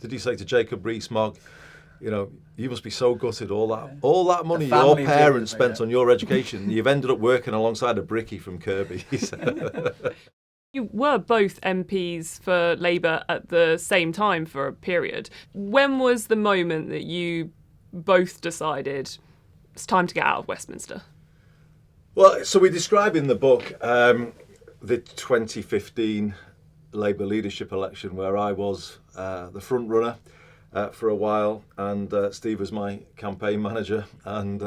did he say to Jacob Rees-Mogg, you must be so gutted, all that money your parents spent on your education, you've ended up working alongside a brickie from Kirby. You were both MPs for Labour at the same time for a period. When was the moment that you both decided it's time to get out of Westminster? Well, so we describe in the book the 2015 Labour leadership election, where I was the front runner for a while, and Steve was my campaign manager, and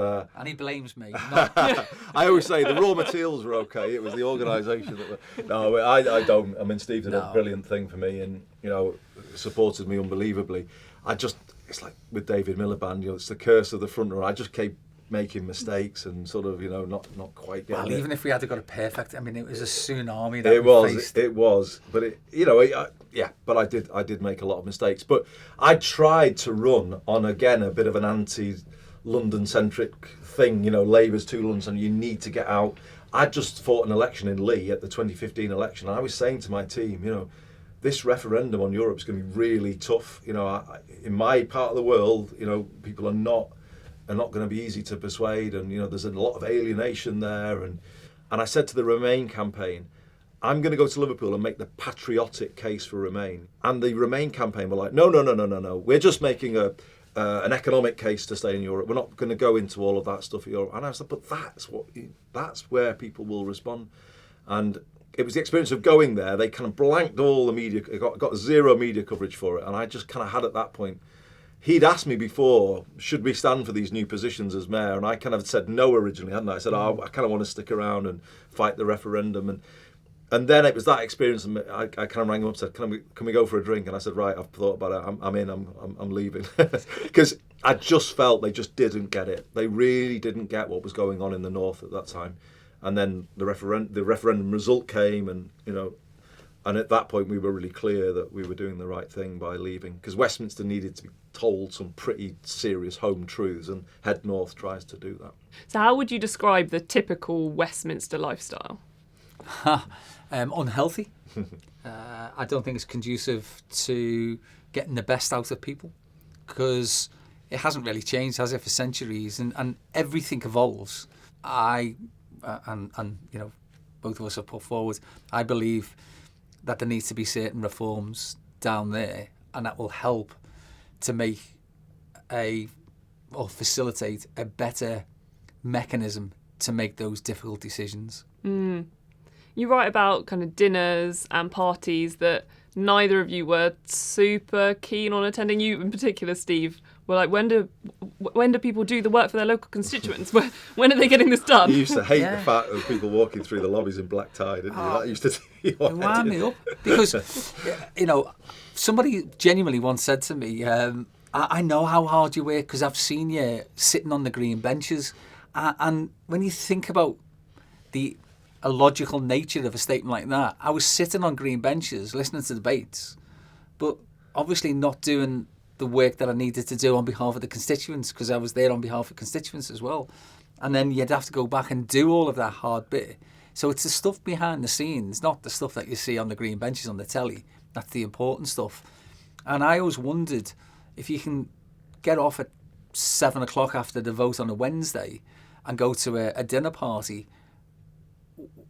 he blames me. I always say the raw materials were okay. It was the organisation that were. No, I don't. I mean, Steve did a brilliant thing for me, and supported me unbelievably. It's like with David Miliband. It's the curse of the front runner. I just kept making mistakes and sort of not quite getting even if we had got it perfect, I mean, it was a tsunami that it was, but but I did make a lot of mistakes. But I tried to run on, again, a bit of an anti-London centric thing. Labour's too London, and you need to get out. I just fought an election in Lee at the 2015 election. I was saying to my team, this referendum on Europe is going to be really tough. In my part of the world, people are not going to be easy to persuade, and there's a lot of alienation there, and I said to the Remain campaign, I'm going to go to Liverpool and make the patriotic case for Remain. And the Remain campaign were like, no, we're just making an economic case to stay in Europe. We're not going to go into all of that stuff in Europe. And I was like, but that's where people will respond. And it was the experience of going there. They kind of blanked all the media, got zero media coverage for it, and I just kind of had at that point. He'd asked me before, should we stand for these new positions as mayor? And I kind of said no originally, hadn't I? I said, I kind of want to stick around and fight the referendum. And then it was that experience, and I kind of rang him up and said, can we go for a drink? And I said, right, I've thought about it, I'm in, I'm leaving. Because I just felt they just didn't get it. They really didn't get what was going on in the north at that time. And then the referendum result came, and and at that point we were really clear that we were doing the right thing by leaving, because Westminster needed to be told some pretty serious home truths, and Head North tries to do that. So how would you describe the typical Westminster lifestyle? Unhealthy. I don't think it's conducive to getting the best out of people, because it hasn't really changed, has it, for centuries, and everything evolves. Both of us have put forward, I believe that there needs to be certain reforms down there, and that will help to make or facilitate a better mechanism to make those difficult decisions. You write about kind of dinners and parties that neither of you were super keen on attending. You in particular, Steve, were like, when do people do the work for their local constituents? When are they getting this done? You used to hate the fact of people walking through the lobbies in black tie, didn't you? That used to wind me up, because somebody genuinely once said to me, I know how hard you work because I've seen you sitting on the green benches, and when you think about the illogical nature of a statement like that, I was sitting on green benches listening to debates, but obviously not doing the work that I needed to do on behalf of the constituents, because I was there on behalf of constituents as well. And then you'd have to go back and do all of that hard bit. So it's the stuff behind the scenes, not the stuff that you see on the green benches on the telly. That's the important stuff. And I always wondered, if you can get off at 7 o'clock after the vote on a Wednesday and go to a dinner party,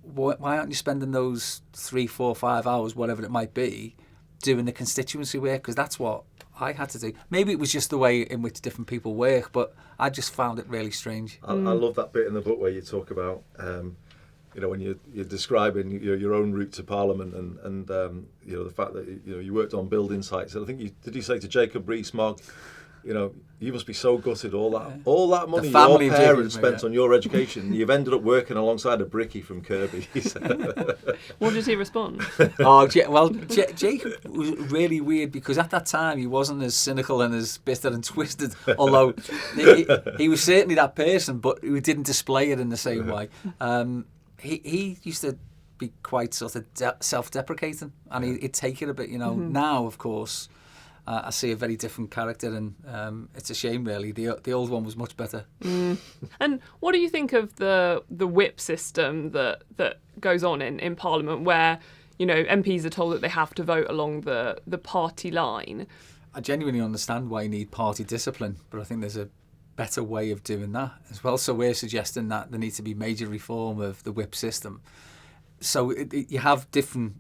why aren't you spending those 3, 4, 5 hours, whatever it might be, doing the constituency work? Because that's what I had to do. Maybe it was just the way in which different people work, but I just found it really strange. I love that bit in the book where you talk about, when you're describing your own route to Parliament, and the fact that you worked on building sites. And I think did you say to Jacob Rees-Mogg, you must be so gutted, all that money your parents spent on your education, you've ended up working alongside a brickie from Kirby. What did he respond? Jacob was really weird, because at that time he wasn't as cynical and as bitter and twisted, although he was certainly that person, but he didn't display it in the same way. He used to be quite sort of self-deprecating, and he'd take it a bit, Now, of course, I see a very different character, and it's a shame, really. The old one was much better. And what do you think of the whip system that goes on in Parliament, where MPs are told that they have to vote along the party line? I genuinely understand why you need party discipline, but I think there's a better way of doing that as well. So we're suggesting that there needs to be major reform of the whip system. So you have different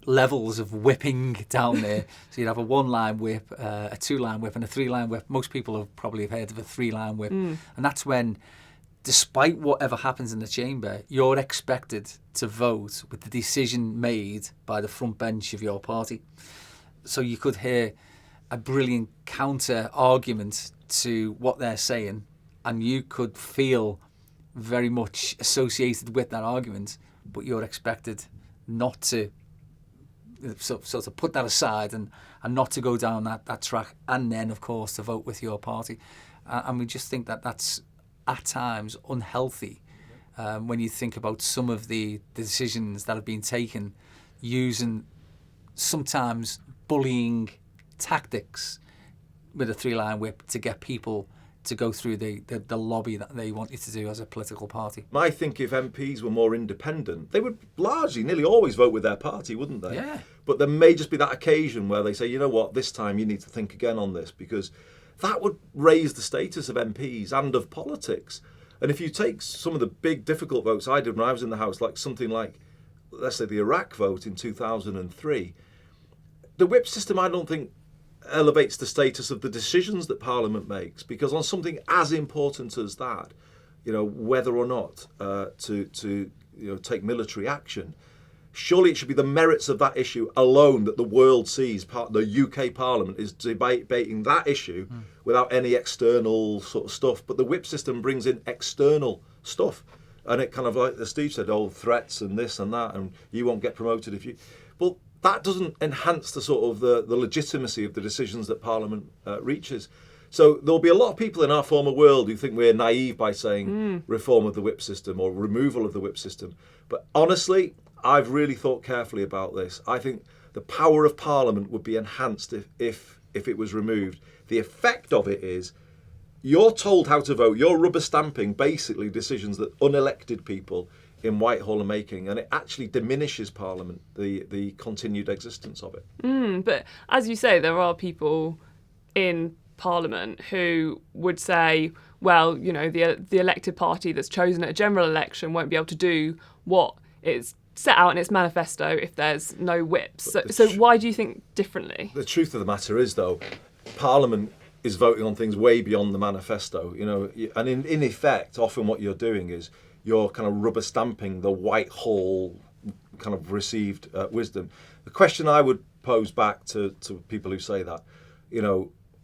levels of whipping down there. So you'd have a 1-line whip, a 2-line whip, and a 3-line whip. Most people have probably heard of a 3-line whip. And that's when, despite whatever happens in the chamber, you're expected to vote with the decision made by the front bench of your party. So you could hear a brilliant counter argument to what they're saying, and you could feel very much associated with that argument, but you're expected not to sort of put that aside and not to go down that track, and then, of course, to vote with your party. And we just think that that's at times unhealthy when you think about some of the decisions that have been taken using sometimes bullying tactics with a 3-line whip to get people to go through the lobby that they want you to do as a political party. I think if MPs were more independent, they would largely, nearly always vote with their party, wouldn't they? Yeah. But there may just be that occasion where they say, you know what, this time you need to think again on this, because that would raise the status of MPs and of politics. And if you take some of the big difficult votes I did when I was in the House, like something like, let's say, the Iraq vote in 2003, the whip system, I don't think, elevates the status of the decisions that Parliament makes, because on something as important as that, whether or not to take military action, surely it should be the merits of that issue alone that the world sees. The UK Parliament is debating that issue without any external sort of stuff. But the whip system brings in external stuff, and it kind of, like as Steve said, threats and this and that, and you won't get promoted if you. Well, that doesn't enhance the sort of the legitimacy of the decisions that Parliament reaches. So there'll be a lot of people in our former world who think we're naive by saying reform of the whip system or removal of the whip system. But honestly, I've really thought carefully about this. I think the power of Parliament would be enhanced if it was removed. The effect of it is you're told how to vote. You're rubber stamping basically decisions that unelected people in Whitehall are making, and it actually diminishes Parliament, the continued existence of it. But as you say, there are people in Parliament who would say, well, the elected party that's chosen at a general election won't be able to do what it's set out in its manifesto if there's no whips. So why do you think differently? The truth of the matter is, though, Parliament is voting on things way beyond the manifesto, and in effect, often what you're doing is you're kind of rubber stamping the Whitehall kind of received wisdom. The question I would pose back to people who say that,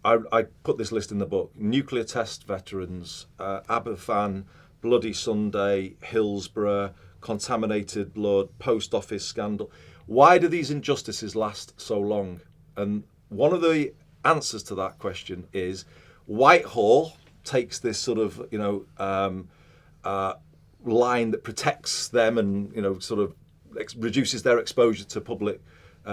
I put this list in the book: nuclear test veterans, Aberfan, Bloody Sunday, Hillsborough, contaminated blood, post office scandal. Why do these injustices last so long? And one of the answers to that question is Whitehall takes this sort of, line that protects them and sort of reduces their exposure to public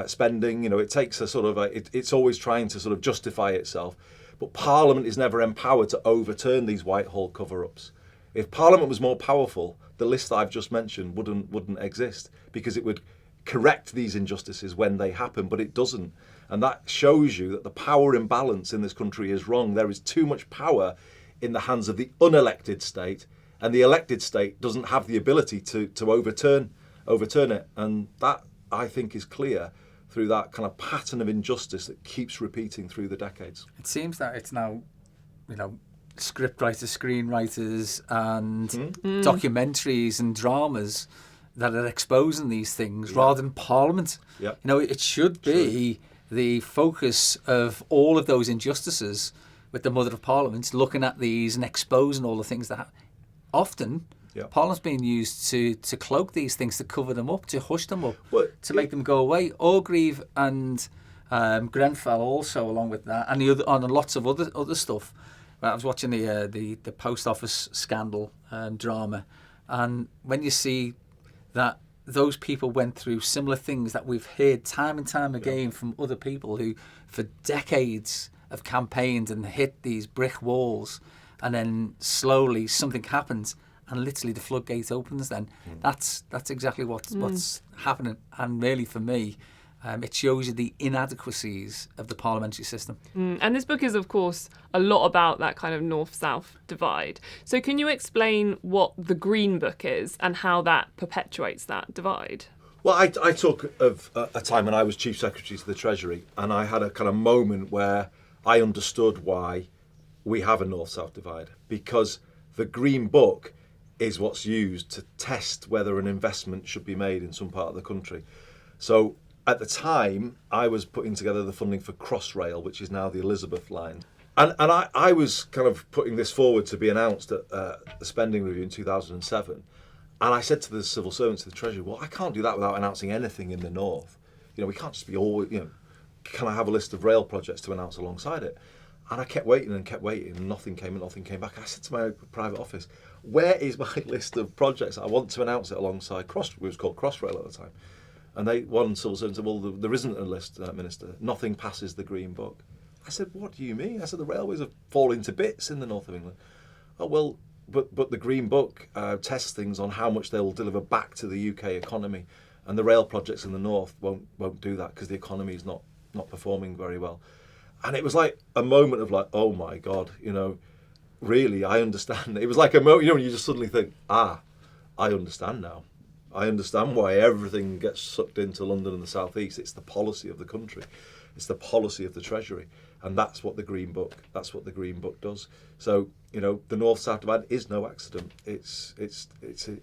spending. It takes a sort of it's always trying to sort of justify itself, but Parliament is never empowered to overturn these Whitehall cover-ups. If Parliament was more powerful, the list that I've just mentioned wouldn't exist, because it would correct these injustices when they happen, but it doesn't. And that shows you that the power imbalance in this country is wrong. There is too much power in the hands of the unelected state, and the elected state doesn't have the ability to overturn it. And that, I think, is clear through that kind of pattern of injustice that keeps repeating through the decades. It seems that it's now, script writers, screenwriters and documentaries and dramas that are exposing these things rather than Parliament. Yeah. It should be the focus of all of those injustices with the Mother of Parliament looking at these and exposing all the things that happen. Often, Parliament's being used to cloak these things, to cover them up, to hush them up, to make them go away. Orgreave and Grenfell also, along with that, and lots of other stuff. I was watching the post office scandal drama, and when you see that those people went through similar things that we've heard time and time again from other people who, for decades, have campaigned and hit these brick walls, and then slowly something happens, and literally the floodgate opens. Then that's exactly what's happening. And really, for me, It shows you the inadequacies of the parliamentary system. And this book is, of course, a lot about that kind of north-south divide. So can you explain what the Green Book is and how that perpetuates that divide? Well, I took of a time when I was Chief Secretary to the Treasury, and I had a kind of moment where I understood why we have a north-south divide, because the Green Book is what's used to test whether an investment should be made in some part of the country. So at the time, I was putting together the funding for Crossrail, which is now the Elizabeth line. And I was kind of putting this forward to be announced at the spending review in 2007. And I said to the civil servants of the Treasury, well, I can't do that without announcing anything in the north. We can't just be all, can I have a list of rail projects to announce alongside it? And I kept waiting and nothing came back. I said to my private office, where is my list of projects I want to announce it alongside it was called Crossrail at the time. And one civil servant said, well, there isn't a list, Minister. Nothing passes the Green Book. I said, what do you mean? I said, the railways are falling to bits in the north of England. Oh, well, but the Green Book tests things on how much they'll deliver back to the UK economy. And the rail projects in the north won't do that because the economy is not performing very well. And it was like a moment of like, oh my God, really, I understand. It was like a moment, when you just suddenly think, I understand now. I understand why everything gets sucked into London and the South East. It's the policy of the country. It's the policy of the Treasury. And that's what the Green Book does. So, the North-South divide is no accident. It's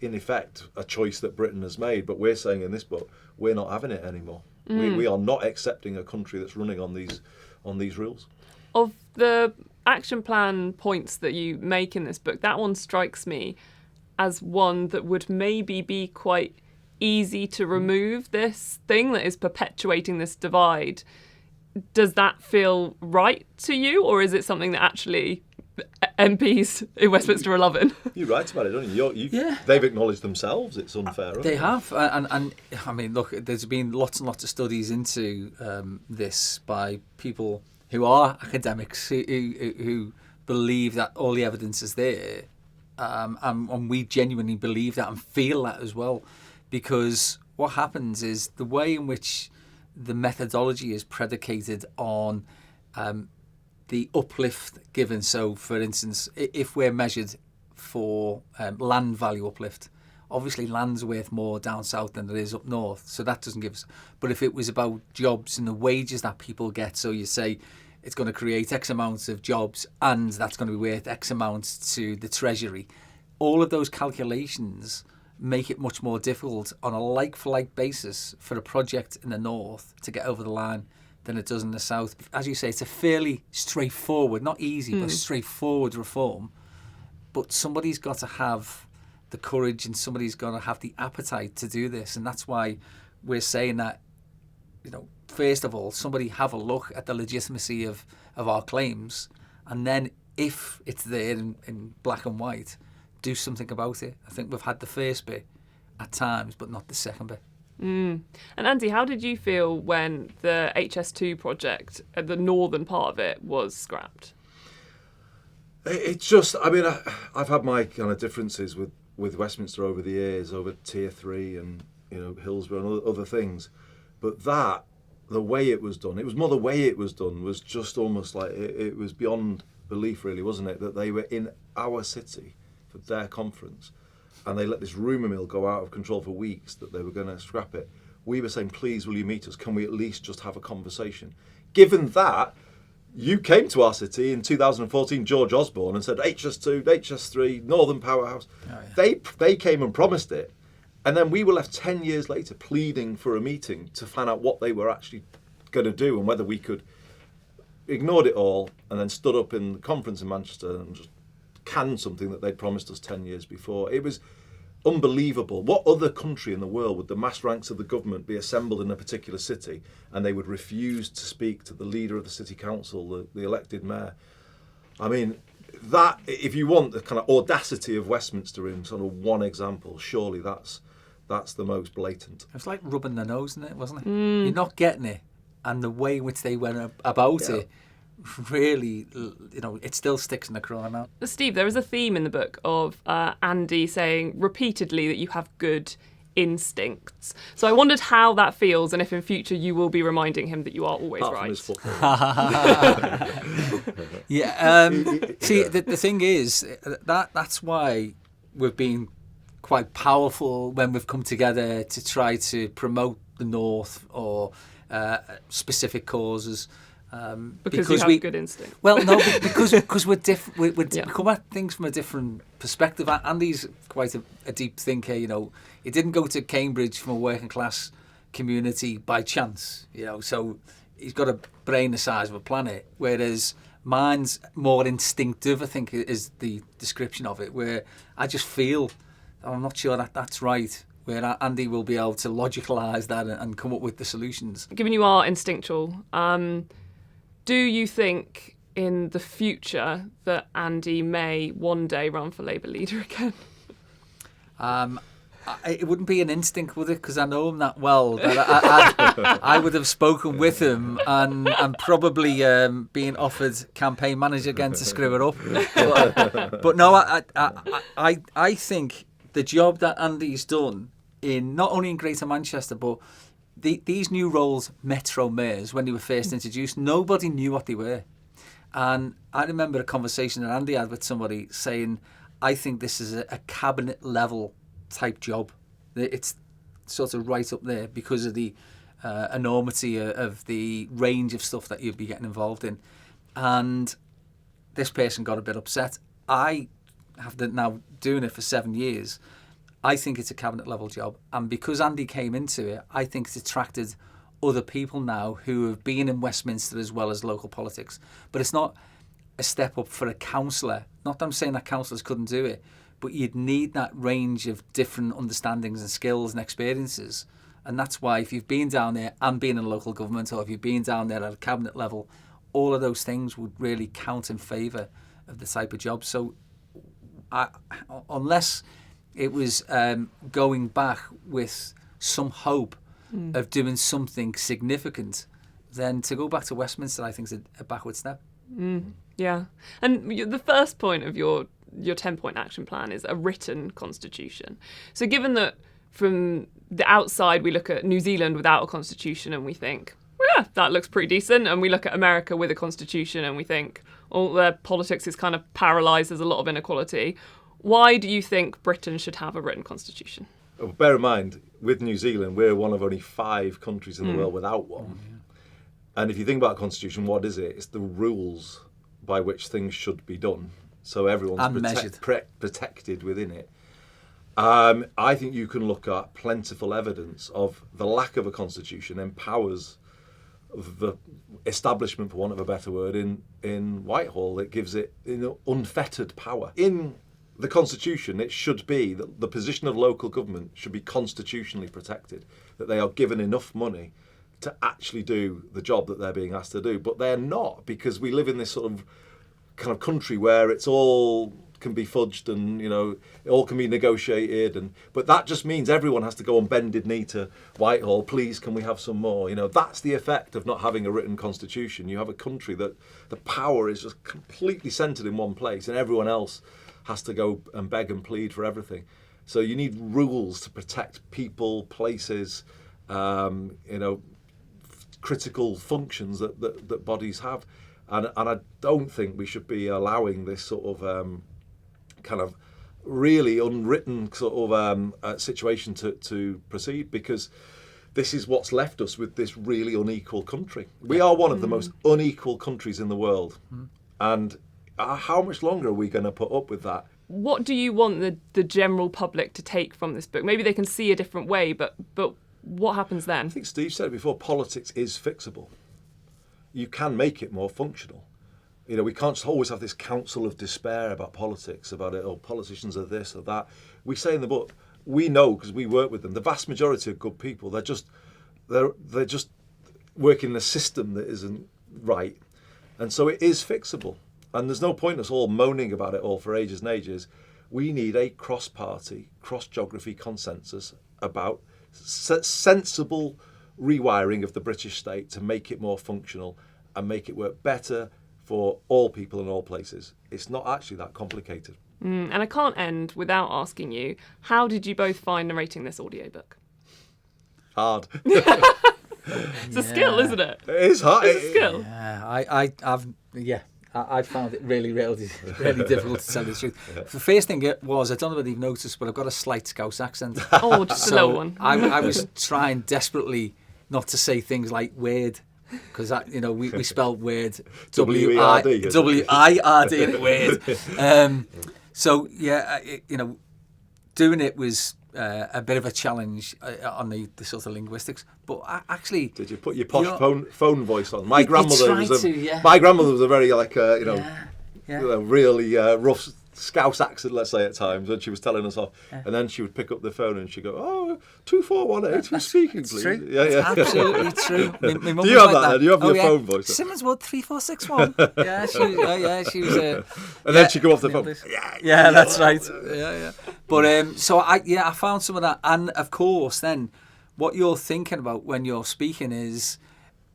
in effect a choice that Britain has made. But we're saying in this book, we're not having it anymore. We are not accepting a country that's running on these rules. Of the action plan points that you make in this book, that one strikes me as one that would maybe be quite easy to remove, this thing that is perpetuating this divide. Does that feel right to you, or is it something that actually MPs in Westminster are loving? You write about it, don't you? Yeah. They've acknowledged themselves it's unfair. They have. And I mean, look, there's been lots and lots of studies into this by people who are academics who believe that all the evidence is there. And we genuinely believe that and feel that as well, because what happens is the way in which the methodology is predicated on the uplift given. So, for instance, if we're measured for land value uplift, obviously land's worth more down south than it is up north, so that doesn't give us. But if it was about jobs and the wages that people get, so you say it's going to create X amounts of jobs and that's going to be worth X amounts to the Treasury. All of those calculations make it much more difficult on a like-for-like basis for a project in the north to get over the line than it does in the south. As you say, it's a fairly straightforward, not easy, but straightforward reform. But somebody's got to have the courage and somebody's got to have the appetite to do this. And that's why we're saying that, first of all, somebody have a look at the legitimacy of our claims, and then if it's there in black and white, do something about it. I think we've had the first bit at times, but not the second bit. And Andy, how did you feel when the HS2 project, the northern part of it, was scrapped? It's just, I've had my kind of differences with Westminster over the years, over Tier 3 and Hillsborough and other things, but the way it was done, it was more the way it was done was just almost like it was beyond belief, really, wasn't it? That they were in our city for their conference and they let this rumour mill go out of control for weeks that they were going to scrap it. We were saying, please, will you meet us? Can we at least just have a conversation? Given that you came to our city in 2014, George Osborne, and said HS2, HS3, Northern Powerhouse. Oh, yeah. They came and promised it. And then we were left 10 years later pleading for a meeting to find out what they were actually going to do and whether we could. Ignored it all and then stood up in the conference in Manchester and just canned something that they'd promised us 10 years before. It was unbelievable. What other country in the world would the mass ranks of the government be assembled in a particular city and they would refuse to speak to the leader of the city council, the elected mayor? I mean, that, if you want the kind of audacity of Westminster in sort of one example, surely that's the most blatant. It was like rubbing their nose in it, wasn't it? You're not getting it. And the way in which they went about it, really, it still sticks in the craw now. Steve, there is a theme in the book of Andy saying repeatedly that you have good instincts. So I wondered how that feels, and if in future you will be reminding him that you are always Apart from right. his football. See, the thing is that's why we've been quite powerful when we've come together to try to promote the North or specific causes. Because you have good instinct. Well, no, because we're different. We Yeah. come at things from a different perspective. Andy's quite a deep thinker. You know, he didn't go to Cambridge from a working class community by chance. You know, so he's got a brain the size of a planet. Whereas mine's more instinctive, I think, is the description of it. Where I just feel, I'm not sure that's right. Where Andy will be able to logicalise that and come up with the solutions. Given you are instinctual, do you think in the future that Andy may one day run for Labour leader again? It wouldn't be an instinct, would it? Because I know him that well. That I would have spoken with him and probably been offered campaign manager again to screw it up. But no, I think the job that Andy's done in not only in Greater Manchester, but these new roles, Metro Mayors, when they were first introduced, nobody knew what they were. And I remember a conversation that Andy had with somebody saying, I think this is a cabinet level type job. It's sort of right up there because of the enormity of the range of stuff that you'd be getting involved in. And this person got a bit upset. I have been now doing it for 7 years. I think it's a cabinet level job, and because Andy came into it, I think it's attracted other people now who have been in Westminster as well as local politics. But it's not a step up for a councillor. Not that I'm saying that councillors couldn't do it, but you'd need that range of different understandings and skills and experiences. And that's why if you've been down there and been in local government, or if you've been down there at a cabinet level, all of those things would really count in favour of the type of job. So unless it was going back with some hope of doing something significant, then to go back to Westminster, I think is a backward step. Yeah. And the first point of your 10-point action plan is a written constitution. So given that from the outside we look at New Zealand without a constitution and we think, well, yeah, that looks pretty decent, and we look at America with a constitution and we think, oh, their politics is kind of paralysed, there's a lot of inequality. Why do you think Britain should have a written constitution? Well, bear in mind, with New Zealand, we're one of only 5 countries in the world without one. And if you think about a constitution, what is it? It's the rules by which things should be done. So everyone's protected within it. I think you can look at plentiful evidence of the lack of a constitution empowers the establishment, for want of a better word, in Whitehall. It gives it unfettered power. In the constitution, it should be that the position of local government should be constitutionally protected, that they are given enough money to actually do the job that they're being asked to do. But they're not, because we live in this sort of kind of country where it's all can be fudged and it all can be negotiated, but that just means everyone has to go on bended knee to Whitehall, please can we have some more. That's the effect of not having a written constitution. You have a country that the power is just completely centred in one place and everyone else has to go and beg and plead for everything. So you need rules to protect people, places, critical functions that bodies have. And I don't think we should be allowing this sort of kind of really unwritten sort of situation to proceed, because this is what's left us with this really unequal country. We are one of the most unequal countries in the world. And how much longer are we going to put up with that? What do you want the general public to take from this book? Maybe they can see a different way, but what happens then? I think Steve said it before, politics is fixable. You can make it more functional. We can't always have this council of despair about politics, about it, or politicians are this or that. We say in the book, we know because we work with them, the vast majority of good people, they're just working in a system that isn't right. And so it is fixable. And there's no point us all moaning about it all for ages and ages. We need a cross-party, cross-geography consensus about sensible rewiring of the British state to make it more functional and make it work better for all people in all places. It's not actually that complicated. And I can't end without asking you, how did you both find narrating this audiobook? Hard. It's a skill, isn't it? It is hard. It's a skill. Yeah, I found it really difficult to tell the truth. The first thing it was, I don't know whether you've noticed, but I've got a slight Scouse accent. Oh, just a little one. I was trying desperately not to say things like weird, because we spell weird W-E-R-D. W-I-R-D in weird. So yeah, doing it was a bit of a challenge on the sort of linguistics, but actually, did you put your posh phone voice on? My grandmother was a very really rough Scouse accent, let's say, at times, when she was telling us off, and then she would pick up the phone and she'd go, "Oh, 2418, who's speaking, please?" True. Yeah, absolutely true. My mum Do you was have like that? Do you have your yeah. phone voice? Simmons Wood 3461. She was. And then she'd go off the phone. Yeah, that's right. Yeah. But so I found some of that, and of course, then what you're thinking about when you're speaking is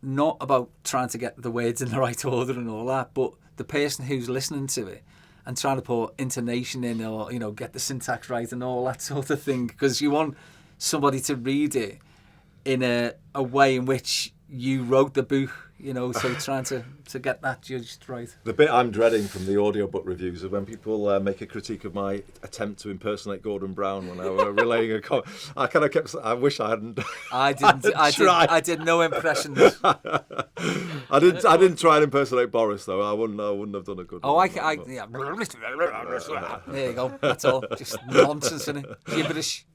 not about trying to get the words in the right order and all that, but the person who's listening to it and trying to put intonation in, or get the syntax right and all that sort of thing, because you want somebody to read it in a way in which you wrote the book, so trying to get that judged right. The bit I'm dreading from the audiobook reviews is when people make a critique of my attempt to impersonate Gordon Brown when I was relaying a comment. I kind of kept. I wish I hadn't. I did no impressions. I didn't try and impersonate Boris though. I wouldn't have done a good. Oh, one. yeah. There you go. That's all. Just nonsense, innit? Gibberish.